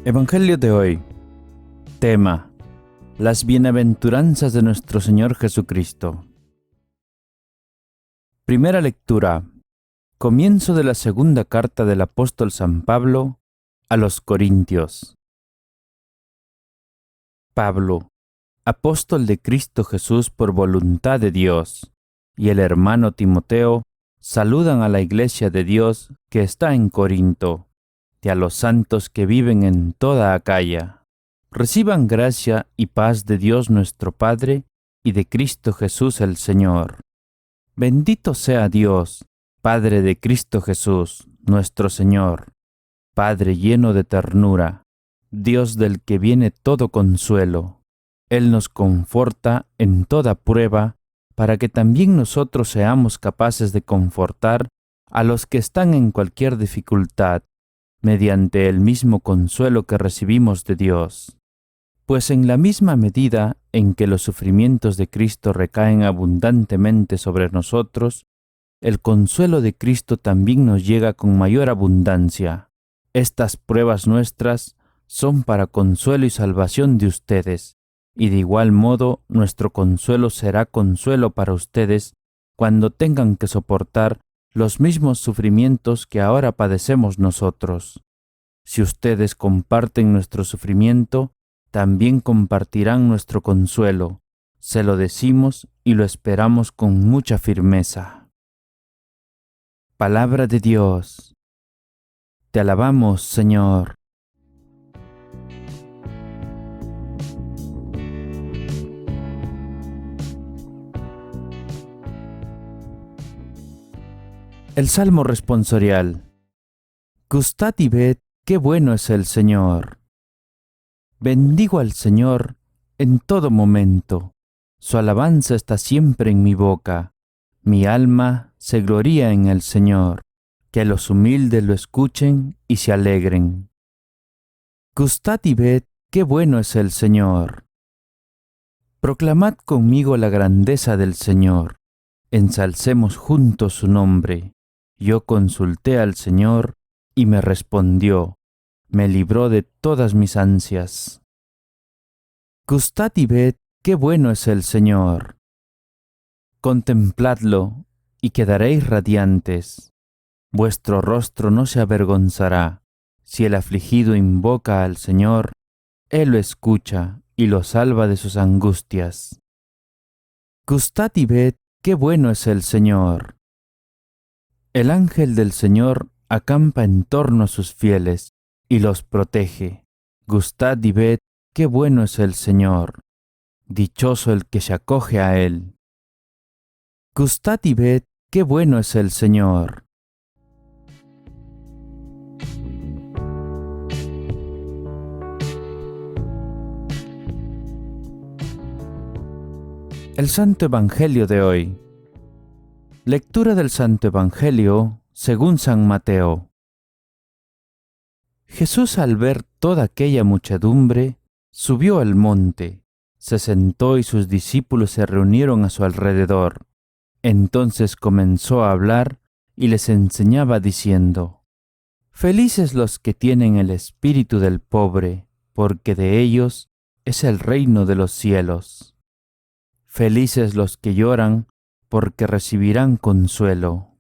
Evangelio de hoy. Tema: las bienaventuranzas de nuestro Señor Jesucristo. Primera lectura. Comienzo de la segunda carta del apóstol San Pablo a los Corintios. Pablo, apóstol de Cristo Jesús por voluntad de Dios, y el hermano Timoteo, saludan a la iglesia de Dios que está en Corinto, y a los santos que viven en toda Acaya. Reciban gracia y paz de Dios nuestro Padre y de Cristo Jesús el Señor. Bendito sea Dios, Padre de Cristo Jesús, nuestro Señor, Padre lleno de ternura, Dios del que viene todo consuelo. Él nos conforta en toda prueba, para que también nosotros seamos capaces de confortar a los que están en cualquier dificultad, mediante el mismo consuelo que recibimos de Dios. Pues en la misma medida en que los sufrimientos de Cristo recaen abundantemente sobre nosotros, el consuelo de Cristo también nos llega con mayor abundancia. Estas pruebas nuestras son para consuelo y salvación de ustedes, y de igual modo nuestro consuelo será consuelo para ustedes cuando tengan que soportar los mismos sufrimientos que ahora padecemos nosotros. Si ustedes comparten nuestro sufrimiento, también compartirán nuestro consuelo. Se lo decimos y lo esperamos con mucha firmeza. Palabra de Dios. Te alabamos, Señor. El Salmo responsorial. Gustad y ved qué bueno es el Señor. Bendigo al Señor en todo momento. Su alabanza está siempre en mi boca. Mi alma se gloría en el Señor. Que los humildes lo escuchen y se alegren. Gustad y ved qué bueno es el Señor. Proclamad conmigo la grandeza del Señor. Ensalcemos juntos su nombre. Yo consulté al Señor y me respondió. Me libró de todas mis ansias. Gustad y ved qué bueno es el Señor. Contempladlo y quedaréis radiantes. Vuestro rostro no se avergonzará. Si el afligido invoca al Señor, Él lo escucha y lo salva de sus angustias. Gustad y ved qué bueno es el Señor. El ángel del Señor acampa en torno a sus fieles y los protege. Gustad y ved qué bueno es el Señor. Dichoso el que se acoge a Él. Gustad y ved qué bueno es el Señor. El Santo Evangelio de hoy. Lectura del Santo Evangelio según San Mateo. Jesús, al ver toda aquella muchedumbre, subió al monte, se sentó y sus discípulos se reunieron a su alrededor. Entonces comenzó a hablar y les enseñaba diciendo: Felices los que tienen el espíritu del pobre, porque de ellos es el reino de los cielos. Felices los que lloran, porque recibirán consuelo.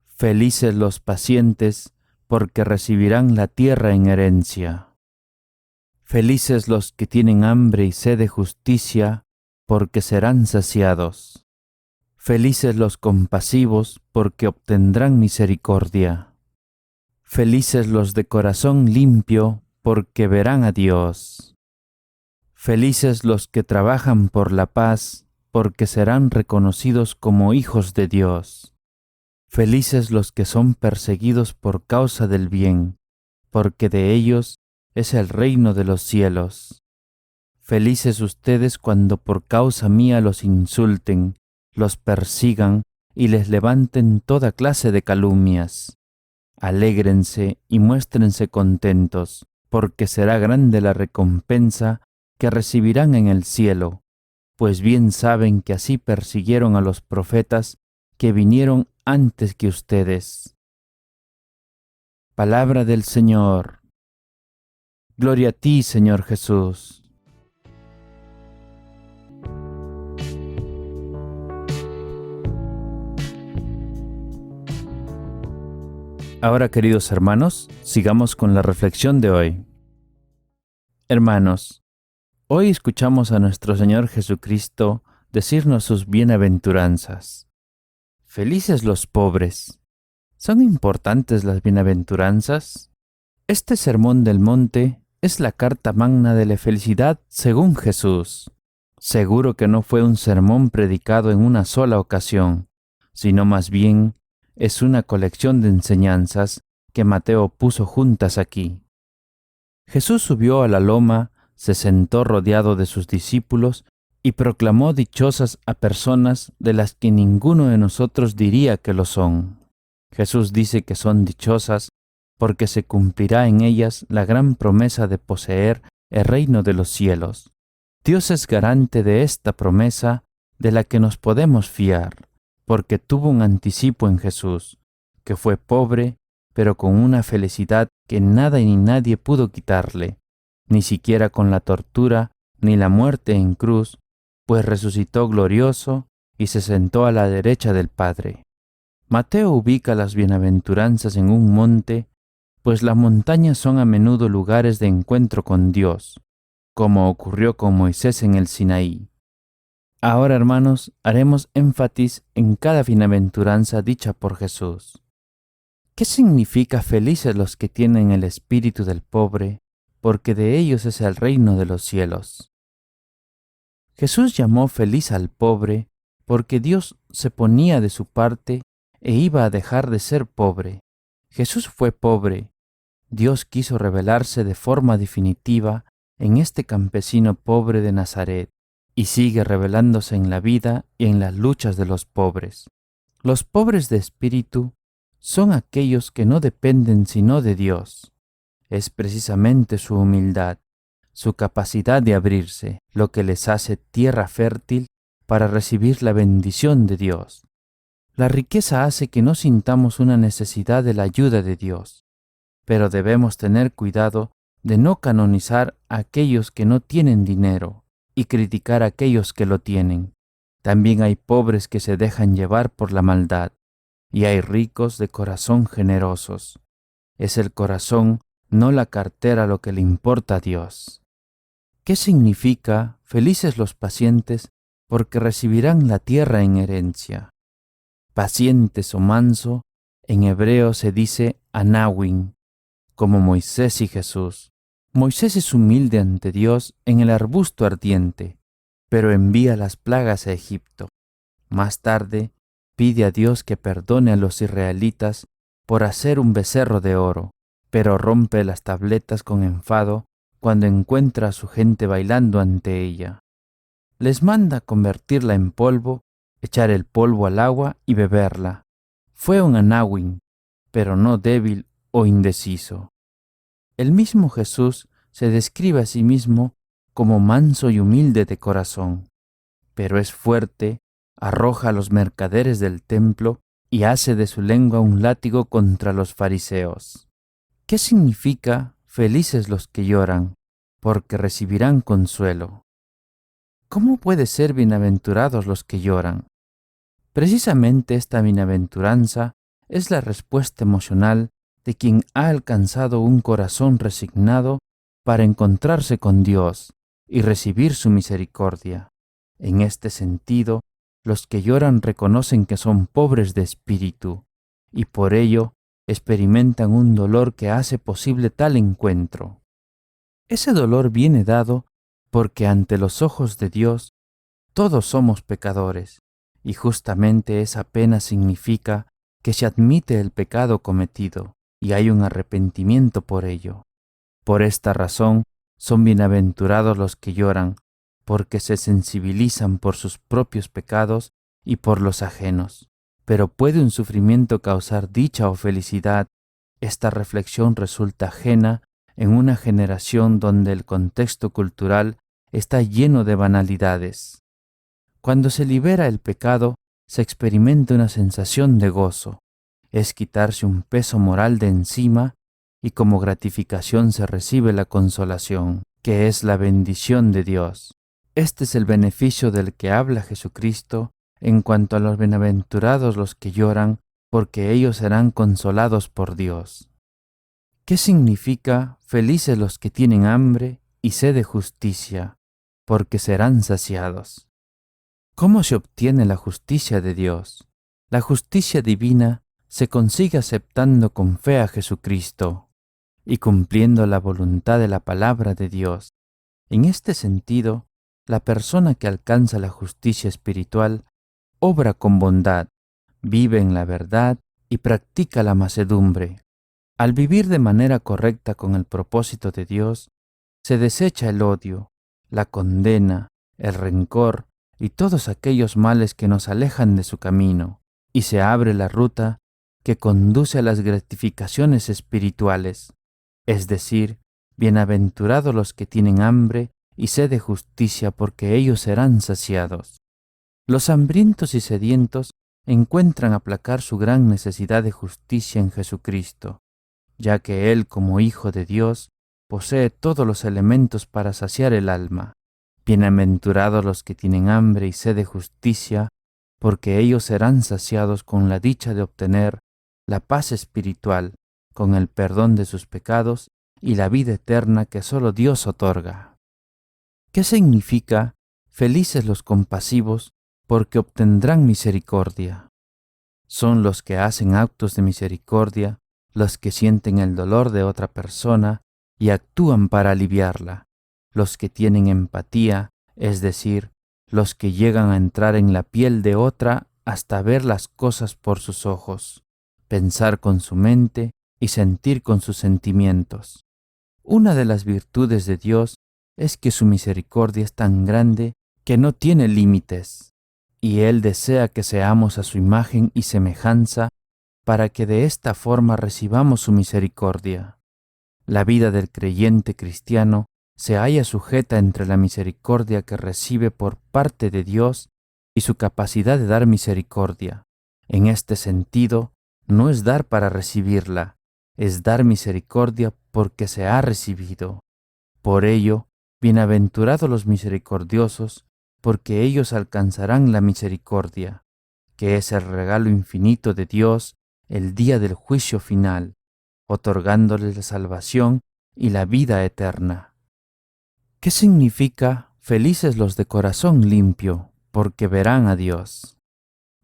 Felices los pacientes, porque recibirán la tierra en herencia. Felices los que tienen hambre y sed de justicia, porque serán saciados. Felices los compasivos, porque obtendrán misericordia. Felices los de corazón limpio, porque verán a Dios. Felices los que trabajan por la paz, porque serán reconocidos como hijos de Dios. Felices los que son perseguidos por causa del bien, porque de ellos es el reino de los cielos. Felices ustedes cuando por causa mía los insulten, los persigan y les levanten toda clase de calumnias. Alégrense y muéstrense contentos, porque será grande la recompensa que recibirán en el cielo, pues bien saben que así persiguieron a los profetas que vinieron antes que ustedes. Palabra del Señor. Gloria a ti, Señor Jesús. Ahora, queridos hermanos, sigamos con la reflexión de hoy. Hermanos, hoy escuchamos a nuestro Señor Jesucristo decirnos sus bienaventuranzas. Felices los pobres. ¿Son importantes las bienaventuranzas? Este sermón del monte es la carta magna de la felicidad según Jesús. Seguro que no fue un sermón predicado en una sola ocasión, sino más bien es una colección de enseñanzas que Mateo puso juntas aquí. Jesús subió a la loma, se sentó rodeado de sus discípulos y proclamó dichosas a personas de las que ninguno de nosotros diría que lo son. Jesús dice que son dichosas porque se cumplirá en ellas la gran promesa de poseer el reino de los cielos. Dios es garante de esta promesa de la que nos podemos fiar, porque tuvo un anticipo en Jesús, que fue pobre, pero con una felicidad que nada ni nadie pudo quitarle, ni siquiera con la tortura ni la muerte en cruz, pues resucitó glorioso y se sentó a la derecha del Padre. Mateo ubica las bienaventuranzas en un monte, pues las montañas son a menudo lugares de encuentro con Dios, como ocurrió con Moisés en el Sinaí. Ahora, hermanos, haremos énfasis en cada bienaventuranza dicha por Jesús. ¿Qué significa felices los que tienen el espíritu del pobre, porque de ellos es el reino de los cielos? Jesús llamó feliz al pobre porque Dios se ponía de su parte e iba a dejar de ser pobre. Jesús fue pobre. Dios quiso revelarse de forma definitiva en este campesino pobre de Nazaret y sigue revelándose en la vida y en las luchas de los pobres. Los pobres de espíritu son aquellos que no dependen sino de Dios. Es precisamente su humildad, su capacidad de abrirse, lo que les hace tierra fértil para recibir la bendición de Dios. La riqueza hace que no sintamos una necesidad de la ayuda de Dios, pero debemos tener cuidado de no canonizar a aquellos que no tienen dinero y criticar a aquellos que lo tienen. También hay pobres que se dejan llevar por la maldad, y hay ricos de corazón generosos. Es el corazón, no la cartera, lo que le importa a Dios. ¿Qué significa felices los pacientes porque recibirán la tierra en herencia? Pacientes o manso, en hebreo se dice anawin, como Moisés y Jesús. Moisés es humilde ante Dios en el arbusto ardiente, pero envía las plagas a Egipto. Más tarde, pide a Dios que perdone a los israelitas por hacer un becerro de oro, pero rompe las tabletas con enfado cuando encuentra a su gente bailando ante ella. Les manda convertirla en polvo, echar el polvo al agua y beberla. Fue un anawin, pero no débil o indeciso. El mismo Jesús se describe a sí mismo como manso y humilde de corazón, pero es fuerte, arroja a los mercaderes del templo y hace de su lengua un látigo contra los fariseos. ¿Qué significa felices los que lloran, porque recibirán consuelo? ¿Cómo puede ser bienaventurados los que lloran? Precisamente esta bienaventuranza es la respuesta emocional de quien ha alcanzado un corazón resignado para encontrarse con Dios y recibir su misericordia. En este sentido, los que lloran reconocen que son pobres de espíritu y por ello experimentan un dolor que hace posible tal encuentro. Ese dolor viene dado porque ante los ojos de Dios todos somos pecadores, y justamente esa pena significa que se admite el pecado cometido y hay un arrepentimiento por ello. Por esta razón son bienaventurados los que lloran, porque se sensibilizan por sus propios pecados y por los ajenos. Pero ¿puede un sufrimiento causar dicha o felicidad? Esta reflexión resulta ajena en una generación donde el contexto cultural está lleno de banalidades. Cuando se libera el pecado, se experimenta una sensación de gozo. Es quitarse un peso moral de encima y como gratificación se recibe la consolación, que es la bendición de Dios. Este es el beneficio del que habla Jesucristo en cuanto a los bienaventurados los que lloran, porque ellos serán consolados por Dios. ¿Qué significa felices los que tienen hambre y sed de justicia, porque serán saciados? ¿Cómo se obtiene la justicia de Dios? La justicia divina se consigue aceptando con fe a Jesucristo y cumpliendo la voluntad de la palabra de Dios. En este sentido, la persona que alcanza la justicia espiritual obra con bondad, vive en la verdad y practica la mansedumbre. Al vivir de manera correcta con el propósito de Dios, se desecha el odio, la condena, el rencor y todos aquellos males que nos alejan de su camino, y se abre la ruta que conduce a las gratificaciones espirituales, es decir, bienaventurados los que tienen hambre y sed de justicia, porque ellos serán saciados. Los hambrientos y sedientos encuentran aplacar su gran necesidad de justicia en Jesucristo, ya que Él, como Hijo de Dios, posee todos los elementos para saciar el alma. Bienaventurados los que tienen hambre y sed de justicia, porque ellos serán saciados con la dicha de obtener la paz espiritual, con el perdón de sus pecados y la vida eterna que solo Dios otorga. ¿Qué significa felices los compasivos, porque obtendrán misericordia? Son los que hacen actos de misericordia, los que sienten el dolor de otra persona y actúan para aliviarla, los que tienen empatía, es decir, los que llegan a entrar en la piel de otra hasta ver las cosas por sus ojos, pensar con su mente y sentir con sus sentimientos. Una de las virtudes de Dios es que su misericordia es tan grande que no tiene límites, y Él desea que seamos a su imagen y semejanza para que de esta forma recibamos su misericordia. La vida del creyente cristiano se halla sujeta entre la misericordia que recibe por parte de Dios y su capacidad de dar misericordia. En este sentido, no es dar para recibirla, es dar misericordia porque se ha recibido. Por ello, bienaventurados los misericordiosos, porque ellos alcanzarán la misericordia, que es el regalo infinito de Dios el día del juicio final, otorgándoles la salvación y la vida eterna. ¿Qué significa felices los de corazón limpio, porque verán a Dios?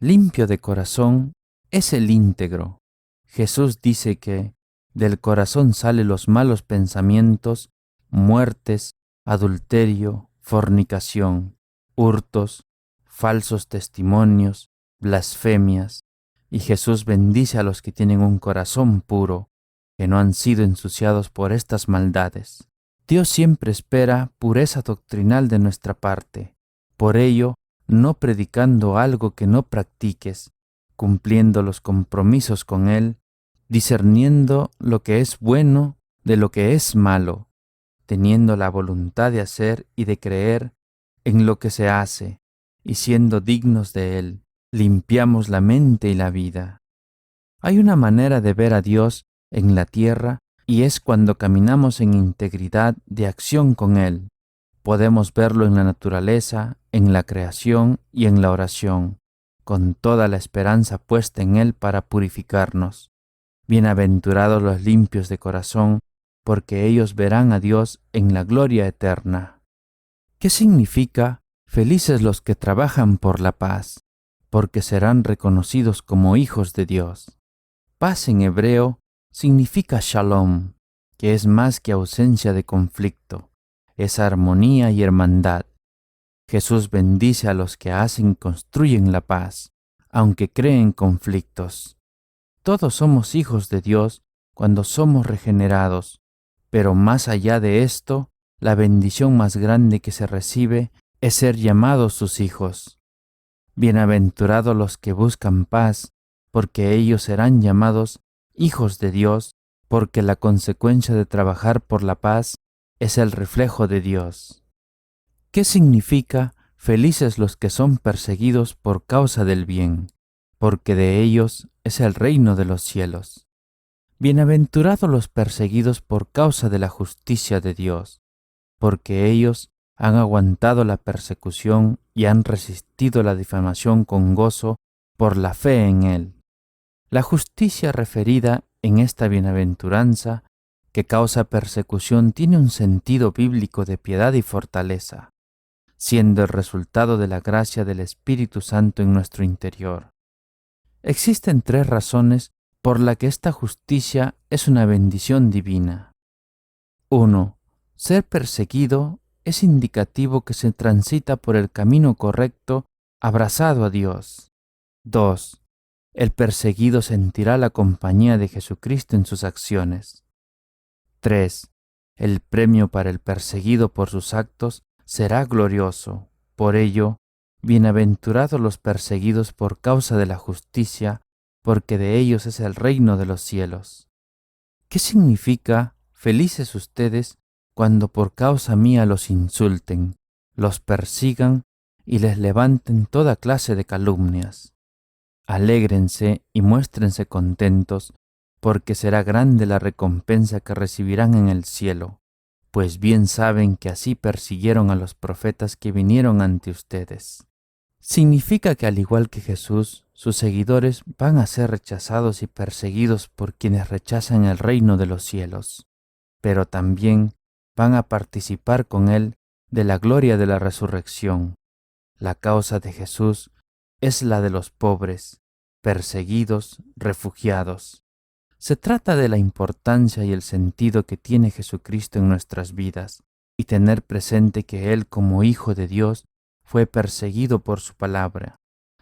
Limpio de corazón es el íntegro. Jesús dice que del corazón salen los malos pensamientos, muertes, adulterio, fornicación, hurtos, falsos testimonios, blasfemias, y Jesús bendice a los que tienen un corazón puro, que no han sido ensuciados por estas maldades. Dios siempre espera pureza doctrinal de nuestra parte. Por ello, no predicando algo que no practiques, cumpliendo los compromisos con Él, discerniendo lo que es bueno de lo que es malo, teniendo la voluntad de hacer y de creer en lo que se hace, y siendo dignos de Él, limpiamos la mente y la vida. Hay una manera de ver a Dios en la tierra, y es cuando caminamos en integridad de acción con Él. Podemos verlo en la naturaleza, en la creación y en la oración, con toda la esperanza puesta en Él para purificarnos. Bienaventurados los limpios de corazón, porque ellos verán a Dios en la gloria eterna. ¿Qué significa felices los que trabajan por la paz, porque serán reconocidos como hijos de Dios? Paz en hebreo significa shalom, que es más que ausencia de conflicto, es armonía y hermandad. Jesús bendice a los que hacen y construyen la paz, aunque creen conflictos. Todos somos hijos de Dios cuando somos regenerados, pero más allá de esto, la bendición más grande que se recibe es ser llamados sus hijos. Bienaventurados los que buscan paz, porque ellos serán llamados hijos de Dios, porque la consecuencia de trabajar por la paz es el reflejo de Dios. ¿Qué significa felices los que son perseguidos por causa del bien? Porque de ellos es el reino de los cielos. Bienaventurados los perseguidos por causa de la justicia de Dios, porque ellos han aguantado la persecución y han resistido la difamación con gozo por la fe en Él. La justicia referida en esta bienaventuranza que causa persecución tiene un sentido bíblico de piedad y fortaleza, siendo el resultado de la gracia del Espíritu Santo en nuestro interior. Existen 3 razones por las que esta justicia es una bendición divina. 1. Ser perseguido es indicativo que se transita por el camino correcto, abrazado a Dios. 2. El perseguido sentirá la compañía de Jesucristo en sus acciones. 3. El premio para el perseguido por sus actos será glorioso. Por ello, bienaventurados los perseguidos por causa de la justicia, porque de ellos es el reino de los cielos. ¿Qué significa felices ustedes cuando por causa mía los insulten, los persigan y les levanten toda clase de calumnias? Alégrense y muéstrense contentos, porque será grande la recompensa que recibirán en el cielo, pues bien saben que así persiguieron a los profetas que vinieron ante ustedes. Significa que al igual que Jesús, sus seguidores van a ser rechazados y perseguidos por quienes rechazan el reino de los cielos, pero también van a participar con Él de la gloria de la resurrección. La causa de Jesús es la de los pobres, perseguidos, refugiados. Se trata de la importancia y el sentido que tiene Jesucristo en nuestras vidas y tener presente que Él como Hijo de Dios fue perseguido por su palabra,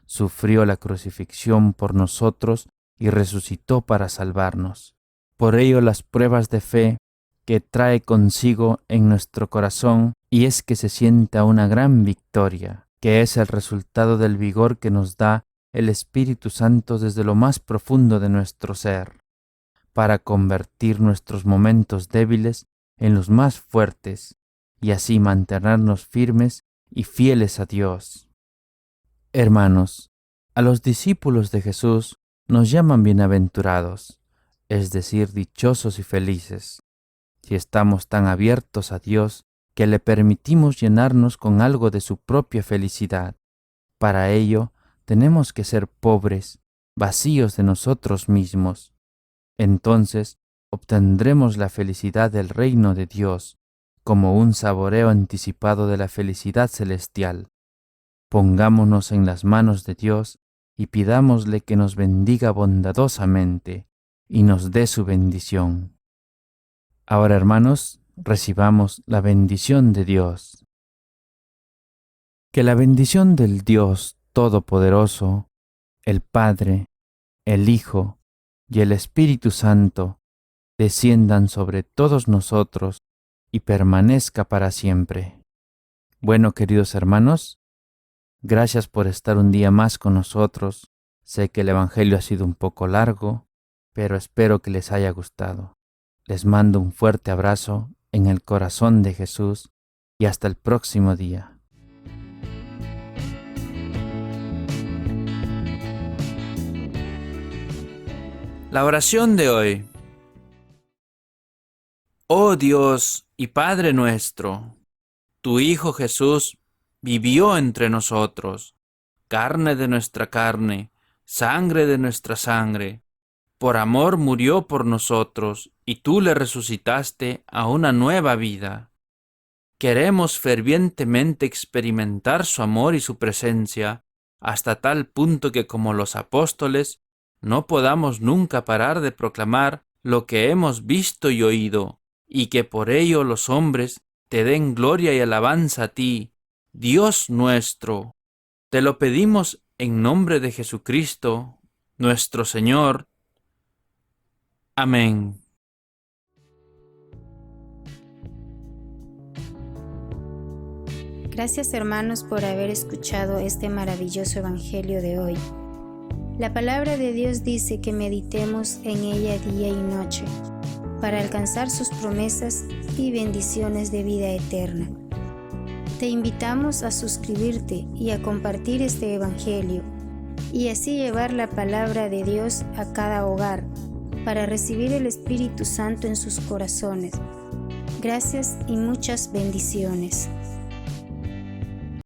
sufrió la crucifixión por nosotros y resucitó para salvarnos. Por ello las pruebas de fe que trae consigo en nuestro corazón y es que se sienta una gran victoria, que es el resultado del vigor que nos da el Espíritu Santo desde lo más profundo de nuestro ser, para convertir nuestros momentos débiles en los más fuertes y así mantenernos firmes y fieles a Dios. Hermanos, a los discípulos de Jesús nos llaman bienaventurados, es decir, dichosos y felices, si estamos tan abiertos a Dios que le permitimos llenarnos con algo de su propia felicidad. Para ello, tenemos que ser pobres, vacíos de nosotros mismos. Entonces, obtendremos la felicidad del reino de Dios, como un saboreo anticipado de la felicidad celestial. Pongámonos en las manos de Dios y pidámosle que nos bendiga bondadosamente y nos dé su bendición. Ahora, hermanos, recibamos la bendición de Dios. Que la bendición del Dios Todopoderoso, el Padre, el Hijo y el Espíritu Santo desciendan sobre todos nosotros y permanezca para siempre. Bueno, queridos hermanos, gracias por estar un día más con nosotros. Sé que el Evangelio ha sido un poco largo, pero espero que les haya gustado. Les mando un fuerte abrazo en el corazón de Jesús y hasta el próximo día. La oración de hoy. Oh Dios y Padre nuestro, tu Hijo Jesús vivió entre nosotros, carne de nuestra carne, sangre de nuestra sangre. Por amor murió por nosotros y tú le resucitaste a una nueva vida. Queremos fervientemente experimentar su amor y su presencia hasta tal punto que como los apóstoles no podamos nunca parar de proclamar lo que hemos visto y oído, y que por ello los hombres te den gloria y alabanza a ti, Dios nuestro. Te lo pedimos en nombre de Jesucristo, nuestro Señor. Amén. Gracias, hermanos, por haber escuchado este maravilloso evangelio de hoy. La palabra de Dios dice que meditemos en ella día y noche, para alcanzar sus promesas y bendiciones de vida eterna. Te invitamos a suscribirte y a compartir este evangelio, y así llevar la palabra de Dios a cada hogar, para recibir el Espíritu Santo en sus corazones. Gracias y muchas bendiciones.